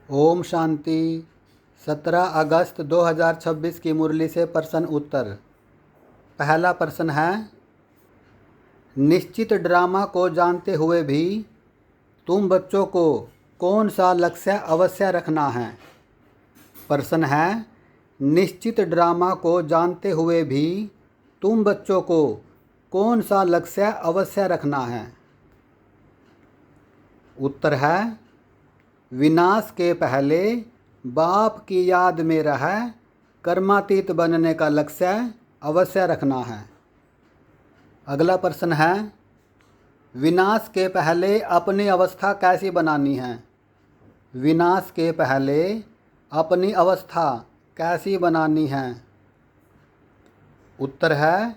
ओम शांति। 17 अगस्त 2026 की मुरली से प्रश्न उत्तर। पहला प्रश्न है, निश्चित ड्रामा को जानते हुए भी तुम बच्चों को कौन सा लक्ष्य अवश्य रखना है। प्रश्न है, निश्चित ड्रामा को जानते हुए भी तुम बच्चों को कौन सा लक्ष्य अवश्य रखना है। उत्तर है, विनाश के पहले बाप की याद में रह कर्मातीत बनने का लक्ष्य अवश्य रखना है। अगला प्रश्न है, विनाश के पहले अपनी अवस्था कैसी बनानी है। विनाश के पहले अपनी अवस्था कैसी बनानी है। उत्तर है,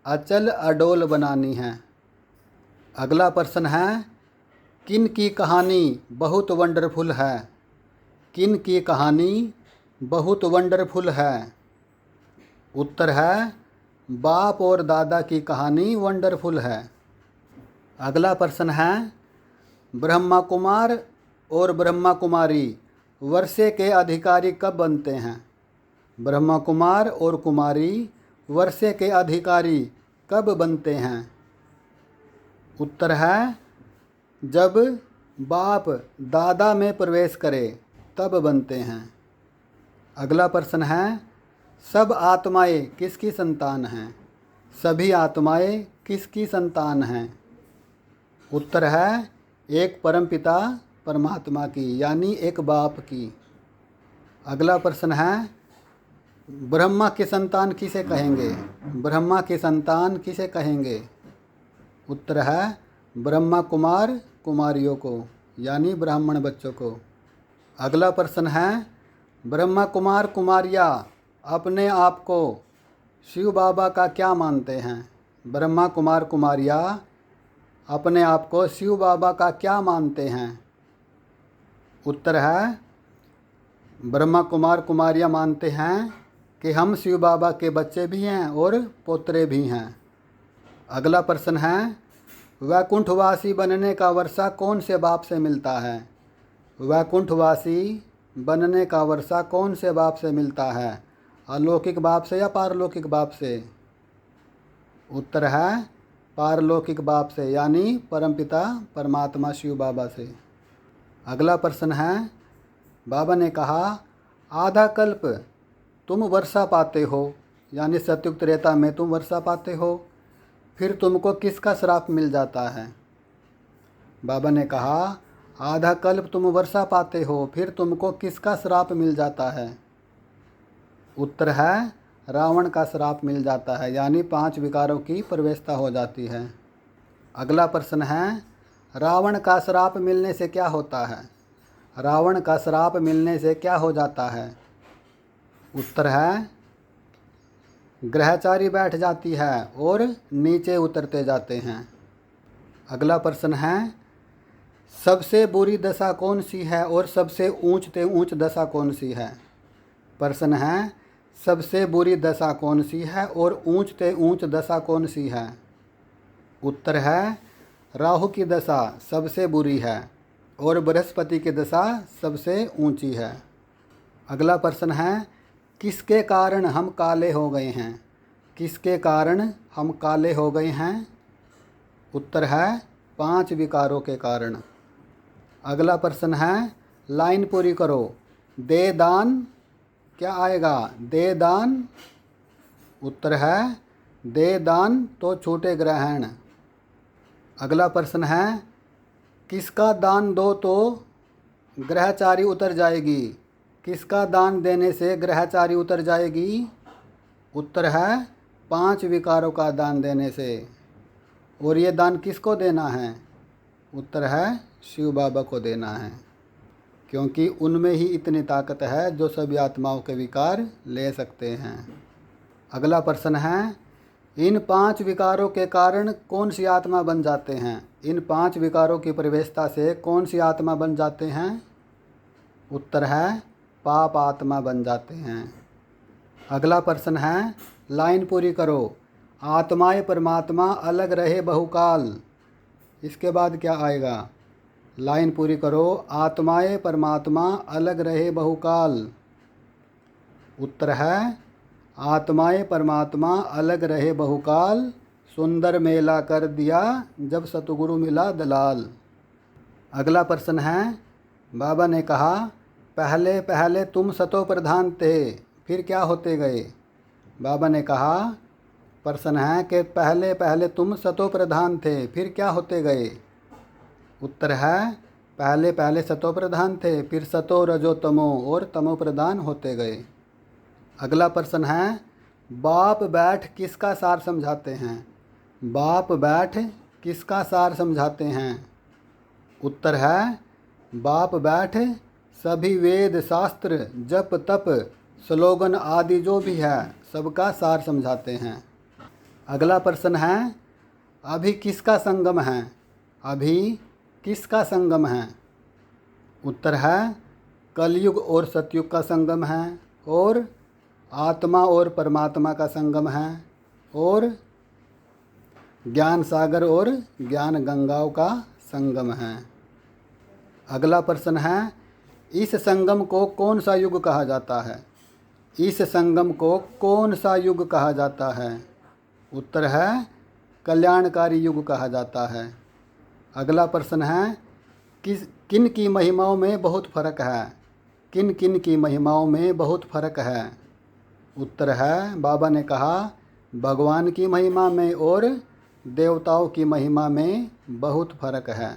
अचल अडोल बनानी है। अगला प्रश्न है, किन की कहानी बहुत वंडरफुल है। किन की कहानी बहुत वंडरफुल है। उत्तर है, बाप और दादा की कहानी वंडरफुल है। अगला प्रश्न है, ब्रह्मा कुमार और ब्रह्मा कुमारी वर्षे के अधिकारी कब बनते हैं। ब्रह्मा कुमार और कुमारी वर्षे के अधिकारी कब बनते हैं। उत्तर है, जब बाप दादा में प्रवेश करे तब बनते हैं। अगला प्रश्न है, सब आत्माएं किसकी संतान हैं। सभी आत्माएं किसकी संतान हैं। उत्तर है, एक परमपिता परमात्मा की, यानी एक बाप की। अगला प्रश्न है, ब्रह्मा की संतान किसे कहेंगे। ब्रह्मा की संतान किसे कहेंगे। उत्तर है, ब्रह्मा कुमार कुमारियों को, यानी ब्राह्मण बच्चों को। अगला प्रश्न है, ब्रह्मा कुमार कुमारियाँ अपने आप को शिव बाबा का क्या मानते हैं। ब्रह्मा कुमार कुमारियाँ अपने आप को शिव बाबा का क्या मानते हैं। उत्तर है, ब्रह्मा कुमार कुमारियाँ मानते हैं कि हम शिव बाबा के बच्चे भी हैं और पोतरे भी हैं। अगला प्रश्न है, वैकुंठवासी बनने का वर्षा कौन से बाप से मिलता है। वैकुंठवासी बनने का वर्षा कौन से बाप से मिलता है, अलौकिक बाप से या पारलौकिक बाप से। उत्तर है, पारलौकिक बाप से, यानी परमपिता परमात्मा शिव बाबा से। अगला प्रश्न है, बाबा ने कहा, आधा कल्प तुम वर्षा पाते हो, यानी सतयुग त्रेता में तुम वर्षा पाते हो, फिर तुमको किसका श्राप मिल जाता है। बाबा ने कहा, आधा कल्प तुम वर्षा पाते हो, फिर तुमको किसका श्राप मिल जाता है। उत्तर है, रावण का श्राप मिल जाता है, यानी 5 विकारों की प्रवेशता हो जाती है। अगला प्रश्न है, रावण का श्राप मिलने से क्या होता है। रावण का श्राप मिलने से क्या हो जाता है। उत्तर है, ग्रहचारी बैठ जाती है और नीचे उतरते जाते हैं। अगला प्रश्न है, सबसे बुरी दशा कौन सी है और सबसे ऊंचते ऊंच दशा कौन सी है। प्रश्न है, सबसे बुरी दशा कौन सी है और ऊंचते ऊंच दशा कौन सी है। उत्तर है, राहु की दशा सबसे बुरी है और बृहस्पति की दशा सबसे ऊंची है। अगला प्रश्न है, किसके कारण हम काले हो गए हैं। किसके कारण हम काले हो गए हैं। उत्तर है, 5 विकारों के कारण। अगला प्रश्न है, लाइन पूरी करो। दे दान क्या आएगा। दे दान। उत्तर है, दे दान तो छूटे ग्रहण। अगला प्रश्न है, किसका दान दो तो ग्रहचारी उतर जाएगी। किसका दान देने से ग्रहचारी उतर जाएगी। उत्तर है, 5 विकारों का दान देने से। और ये दान किसको देना है। उत्तर है, शिव बाबा को देना है, क्योंकि उनमें ही इतनी ताकत है जो सभी आत्माओं के विकार ले सकते हैं। अगला प्रश्न है, इन 5 विकारों के कारण कौन सी आत्मा बन जाते हैं। इन 5 विकारों की प्रवेशता से कौन सी आत्मा बन जाते हैं। उत्तर है, पाप आत्मा बन जाते हैं। अगला प्रश्न है, लाइन पूरी करो। आत्माएं परमात्मा अलग रहे बहुकाल। इसके बाद क्या आएगा। लाइन पूरी करो। आत्माए परमात्मा अलग रहे बहुकाल। उत्तर है आत्माए परमात्मा अलग रहे बहुकाल, सुंदर मेला कर दिया जब सतगुरु मिला दलाल। अगला प्रश्न है, बाबा ने कहा पहले पहले तुम सतो प्रधान थे, फिर क्या होते गए। बाबा ने कहा प्रश्न है कि पहले पहले तुम सतो प्रधान थे, फिर क्या होते गए। उत्तर है पहले पहले सतो प्रधान थे, फिर सतो रजो तमो और तमो प्रधान होते गए। अगला प्रश्न है, बाप बैठ किसका सार समझाते हैं। बाप बैठ किसका सार समझाते हैं। उत्तर है बाप बैठ सभी वेद शास्त्र जप तप स्लोगन आदि जो भी है सबका सार समझाते हैं। अगला प्रश्न है, अभी किसका संगम है। अभी किसका संगम है। उत्तर है कलयुग और सतयुग का संगम है, और आत्मा और परमात्मा का संगम है, और ज्ञान सागर और ज्ञान गंगाओं का संगम है। अगला प्रश्न है, इस संगम को कौन सा युग कहा जाता है। इस संगम को कौन सा युग कहा जाता है। उत्तर है कल्याणकारी युग कहा जाता है। अगला प्रश्न है, किन की महिमाओं में बहुत फर्क है। किन किन की महिमाओं में बहुत फर्क है। उत्तर है बाबा ने कहा भगवान की महिमा में और देवताओं की महिमा में बहुत फर्क है।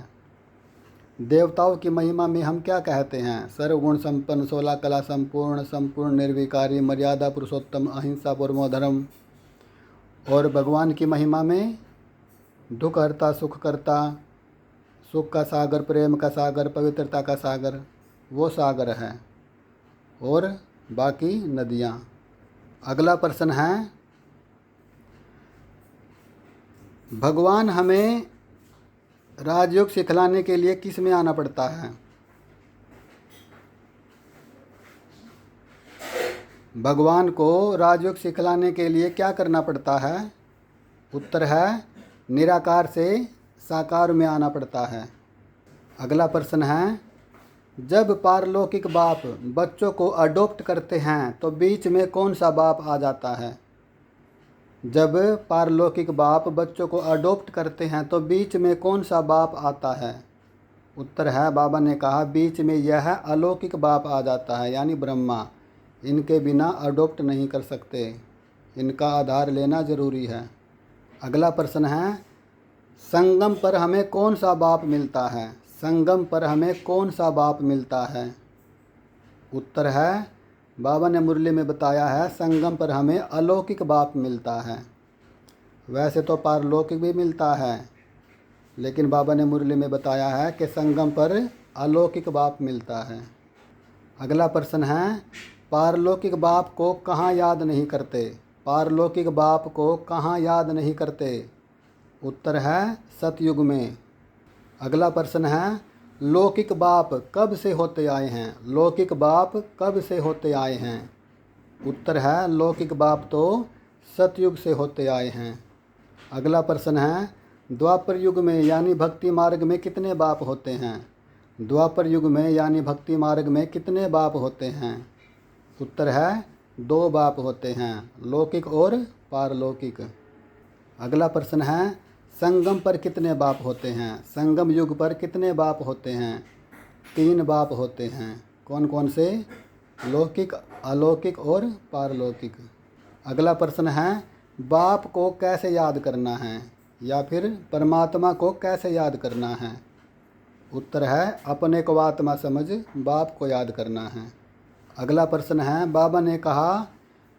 देवताओं की महिमा में हम क्या कहते हैं, सर्वगुण संपन्न 16 कला संपूर्ण संपूर्ण निर्विकारी मर्यादा पुरुषोत्तम अहिंसा परमो धर्म। और भगवान की महिमा में दुख हरता सुख करता, सुख का सागर प्रेम का सागर पवित्रता का सागर वो सागर है, और बाकी नदियाँ। अगला प्रश्न है, भगवान हमें राजयोग सिखलाने के लिए किस में आना पड़ता है। भगवान को राजयोग सिखलाने के लिए क्या करना पड़ता है। उत्तर है निराकार से साकार में आना पड़ता है। अगला प्रश्न है, जब पारलौकिक बाप बच्चों को अडॉप्ट करते हैं तो बीच में कौन सा बाप आ जाता है। जब पारलौकिक बाप बच्चों को अडॉप्ट करते हैं तो बीच में कौन सा बाप आता है। उत्तर है बाबा ने कहा बीच में यह अलौकिक बाप आ जाता है, यानी ब्रह्मा। इनके बिना अडॉप्ट नहीं कर सकते, इनका आधार लेना ज़रूरी है। अगला प्रश्न है, संगम पर हमें कौन सा बाप मिलता है। संगम पर हमें कौन सा बाप मिलता है। उत्तर है बाबा ने मुरली में बताया है संगम पर हमें अलौकिक बाप मिलता है। वैसे तो पारलौकिक भी मिलता है, लेकिन बाबा ने मुरली में बताया है कि संगम पर अलौकिक बाप मिलता है। अगला प्रश्न है, पारलौकिक बाप को कहाँ याद नहीं करते। पारलौकिक बाप को कहाँ याद नहीं करते। उत्तर है सतयुग में। अगला प्रश्न है, लौकिक बाप कब से होते आए हैं। लौकिक बाप कब से होते आए हैं। उत्तर है लौकिक बाप तो सतयुग से होते आए हैं। अगला प्रश्न है, द्वापर युग में यानी भक्ति मार्ग में कितने बाप होते हैं। द्वापर युग में यानी भक्ति मार्ग में कितने बाप होते हैं। उत्तर है 2 बाप होते हैं, लौकिक और पारलौकिक। अगला प्रश्न है, संगम पर कितने बाप होते हैं। संगम युग पर कितने बाप होते हैं। 3 बाप होते हैं। कौन कौन से, लौकिक अलौकिक और पारलौकिक। अगला प्रश्न है, बाप को कैसे याद करना है, या फिर परमात्मा को कैसे याद करना है। उत्तर है अपने को आत्मा समझ बाप को याद करना है। अगला प्रश्न है, बाबा ने कहा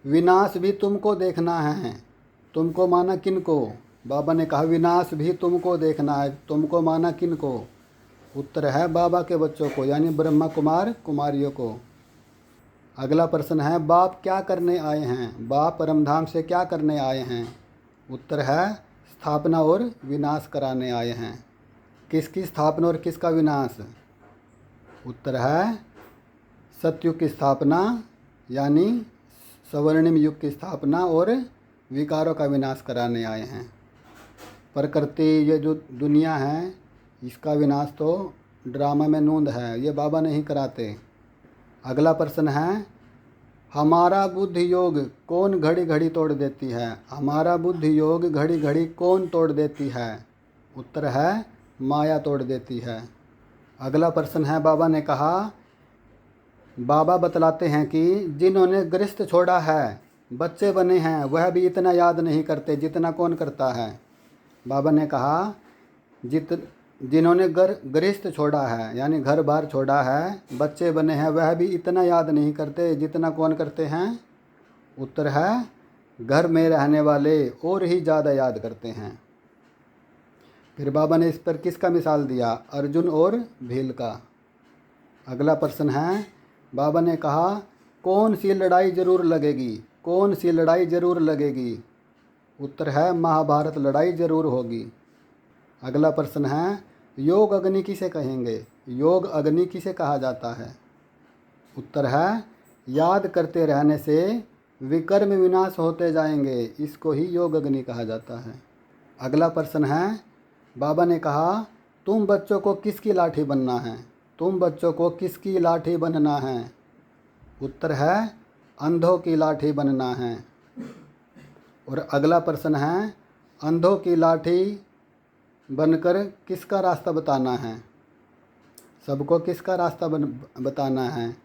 विनाश भी तुमको देखना है। तुमको माना किन को। बाबा ने कहा विनाश भी तुमको देखना है। तुमको माना किन को। उत्तर है बाबा के बच्चों को, यानी ब्रह्मा कुमार कुमारियों को। अगला प्रश्न है, बाप क्या करने आए हैं। बाप परमधाम से क्या करने आए हैं। उत्तर है स्थापना और विनाश कराने आए हैं। किसकी स्थापना और किसका विनाश। उत्तर है सतयुग की स्थापना, यानी स्वर्णिम युग की स्थापना, और विकारों का विनाश कराने आए हैं। प्रकृति ये जो दुनिया है इसका विनाश तो ड्रामा में नूंद है, ये बाबा नहीं कराते। अगला प्रश्न है, हमारा बुद्धि योग कौन घड़ी घड़ी तोड़ देती है? हमारा बुद्धि योग घड़ी घड़ी कौन तोड़ देती है? उत्तर है माया तोड़ देती है। अगला प्रश्न है, बाबा ने कहा, बाबा बतलाते हैं कि जिन्होंने गृहस्थ छोड़ा है, बच्चे बने हैं, वह भी इतना याद नहीं करते जितना कौन करता है। बाबा ने कहा जिन्होंने गृहस्थ छोड़ा है यानी घर बार छोड़ा है, बच्चे बने हैं, वह भी इतना याद नहीं करते जितना कौन करते हैं। उत्तर है घर में रहने वाले और ही ज़्यादा याद करते हैं। फिर बाबा ने इस पर किसका मिसाल दिया? अर्जुन और भील का। अगला प्रश्न है, बाबा ने कहा, कौन सी लड़ाई ज़रूर लगेगी? कौन सी लड़ाई ज़रूर लगेगी? उत्तर है महाभारत लड़ाई ज़रूर होगी। अगला प्रश्न है, योग अग्नि किसे कहेंगे? योग अग्नि किसे कहा जाता है? उत्तर है याद करते रहने से विकर्म विनाश होते जाएंगे, इसको ही योग अग्नि कहा जाता है। अगला प्रश्न है, बाबा ने कहा, तुम बच्चों को किसकी लाठी बनना है? तुम बच्चों को किसकी लाठी बनना है? उत्तर है अंधों की लाठी बनना है। और अगला प्रश्न है, अंधों की लाठी बनकर किसका रास्ता बताना है? सबको किसका रास्ता बताना है?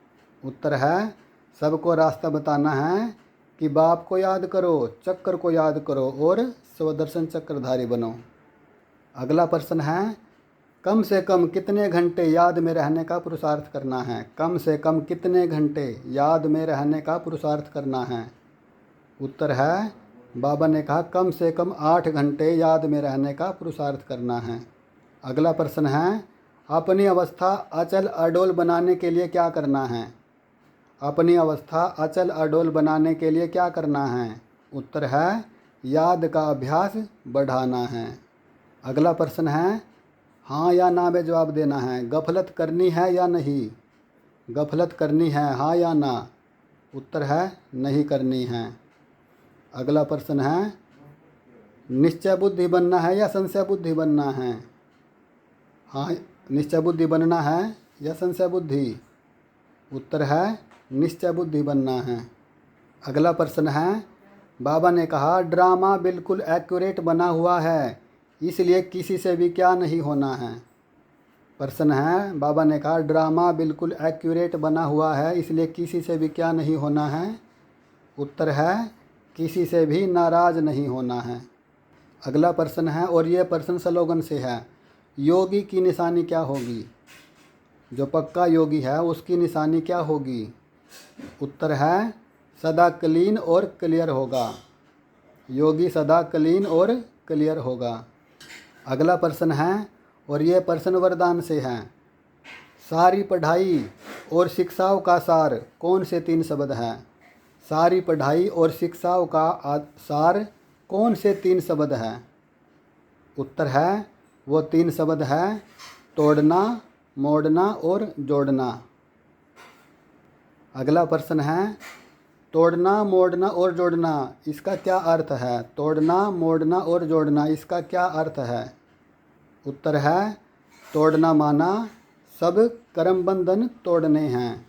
उत्तर है सबको रास्ता बताना है कि बाप को याद करो, चक्र को याद करो और स्वदर्शन चक्रधारी बनो। अगला प्रश्न है, कम से कम कितने घंटे याद में रहने का पुरुषार्थ करना है? कम से कम कितने घंटे याद में रहने का पुरुषार्थ करना है? उत्तर है बाबा ने कहा कम से कम 8 घंटे याद में रहने का पुरुषार्थ करना है। अगला प्रश्न है, अपनी अवस्था अचल अडोल बनाने के लिए क्या करना है? अपनी अवस्था अचल अडोल बनाने के लिए क्या करना है? उत्तर है याद का अभ्यास बढ़ाना है। अगला प्रश्न है, हाँ या ना में जवाब देना है। गफलत करनी है या नहीं? गफलत करनी है, हाँ या ना? उत्तर है नहीं करनी है। अगला प्रश्न है, निश्चय बुद्धि बनना है या संशय बुद्धि बनना है? हाँ, निश्चय बुद्धि बनना है या संशय बुद्धि? उत्तर है निश्चय बुद्धि बनना है। अगला प्रश्न है, बाबा ने कहा ड्रामा बिल्कुल एक्यूरेट बना हुआ है, इसलिए किसी से भी क्या नहीं होना है? प्रश्न है, बाबा ने कहा ड्रामा बिल्कुल एक्यूरेट बना हुआ है, इसलिए किसी से भी क्या नहीं होना है? उत्तर है किसी से भी नाराज़ नहीं होना है। अगला प्रश्न है, और ये प्रश्न स्लोगन से है, योगी की निशानी क्या होगी? जो पक्का योगी है उसकी निशानी क्या होगी? उत्तर है सदा क्लीन और क्लियर होगा। योगी सदा क्लीन और क्लियर होगा। अगला प्रश्न है, और ये प्रश्न वरदान से है, सारी पढ़ाई और शिक्षाओं का सार कौन से 3 शब्द हैं? सारी पढ़ाई और शिक्षाओं का सार कौन से 3 शब्द हैं? उत्तर है वो 3 शब्द हैं तोड़ना, मोड़ना और जोड़ना। अगला प्रश्न है, तोड़ना, मोड़ना और जोड़ना, इसका क्या अर्थ है? तोड़ना, मोड़ना और जोड़ना, इसका क्या अर्थ है? उत्तर है तोड़ना माना सब कर्म बंधन तोड़ने हैं,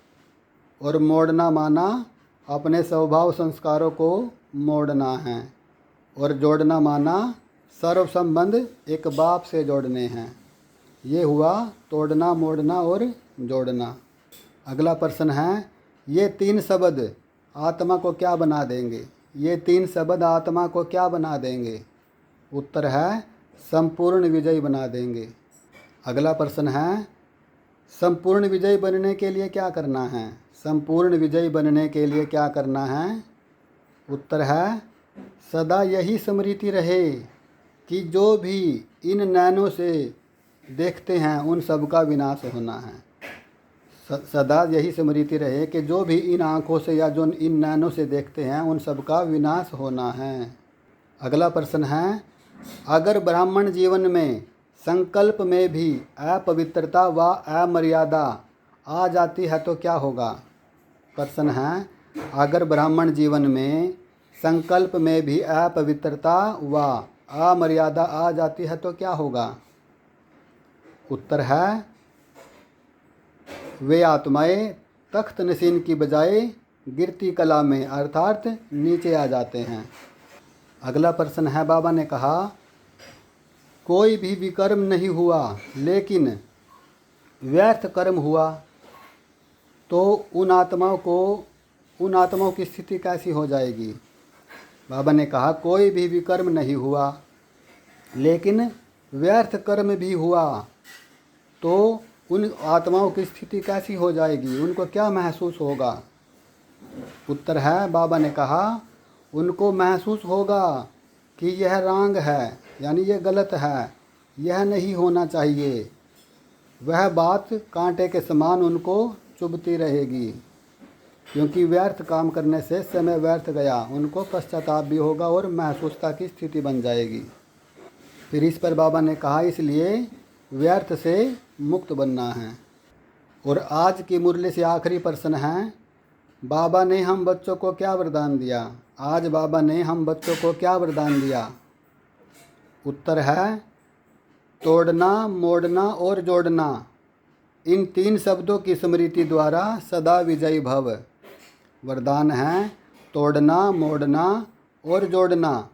और मोड़ना माना अपने स्वभाव संस्कारों को मोड़ना है, और जोड़ना माना सर्व संबंध एक बाप से जोड़ने हैं। ये हुआ तोड़ना, मोड़ना और जोड़ना। अगला प्रश्न है, ये 3 शब्द आत्मा को क्या बना देंगे? ये 3 शब्द आत्मा को क्या बना देंगे? उत्तर है संपूर्ण विजयी बना देंगे। अगला प्रश्न है, संपूर्ण विजयी बनने के लिए क्या करना है? संपूर्ण विजयी बनने के लिए क्या करना है? उत्तर है सदा यही स्मृति रहे कि जो भी इन नैनों से देखते हैं उन सब का विनाश होना है। सदा यही स्मृति रहे कि जो भी इन आँखों से या जो इन नैनों से देखते हैं उन सब का विनाश होना है। अगला प्रश्न है, अगर ब्राह्मण जीवन में संकल्प में भी अपवित्रता व अमर्यादा आ जाती है तो क्या होगा? प्रश्न है, अगर ब्राह्मण जीवन में संकल्प में भी अपवित्रता व अमर्यादा आ जाती है तो क्या होगा? उत्तर है वे आत्माएं तख्त नशीन की बजाय गिरती कला में अर्थात नीचे आ जाते हैं। अगला प्रश्न है, बाबा ने कहा कोई भी विकर्म नहीं हुआ लेकिन व्यर्थ कर्म हुआ तो उन आत्माओं की स्थिति कैसी हो जाएगी। बाबा ने कहा कोई भी विकर्म नहीं हुआ लेकिन व्यर्थ कर्म भी हुआ तो उन आत्माओं की स्थिति कैसी हो जाएगी, उनको क्या महसूस होगा। उत्तर है, बाबा ने कहा उनको महसूस होगा कि यह रॉन्ग है, यानी ये गलत है, यह नहीं होना चाहिए। वह बात कांटे के समान उनको चुभती रहेगी, क्योंकि व्यर्थ काम करने से समय व्यर्थ गया, उनको पश्चाताप भी होगा और महसूसता की स्थिति बन जाएगी। फिर इस पर बाबा ने कहा इसलिए व्यर्थ से मुक्त बनना है। और आज की मुरली से आखिरी प्रश्न है, बाबा ने हम बच्चों को क्या वरदान दिया। आज बाबा ने हम बच्चों को क्या वरदान दिया। उत्तर है, तोड़ना, मोड़ना और जोड़ना, इन 3 शब्दों की स्मृति द्वारा सदा विजयी भव। वरदान है तोड़ना, मोड़ना और जोड़ना,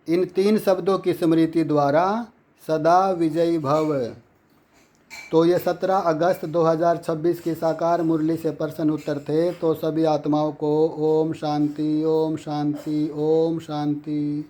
इन 3 शब्दों की स्मृति द्वारा सदा विजयी भव। तो ये 17 अगस्त 2026 की साकार मुरली से प्रश्न उत्तर थे। तो सभी आत्माओं को ओम शांति, ओम शांति, ओम शांति।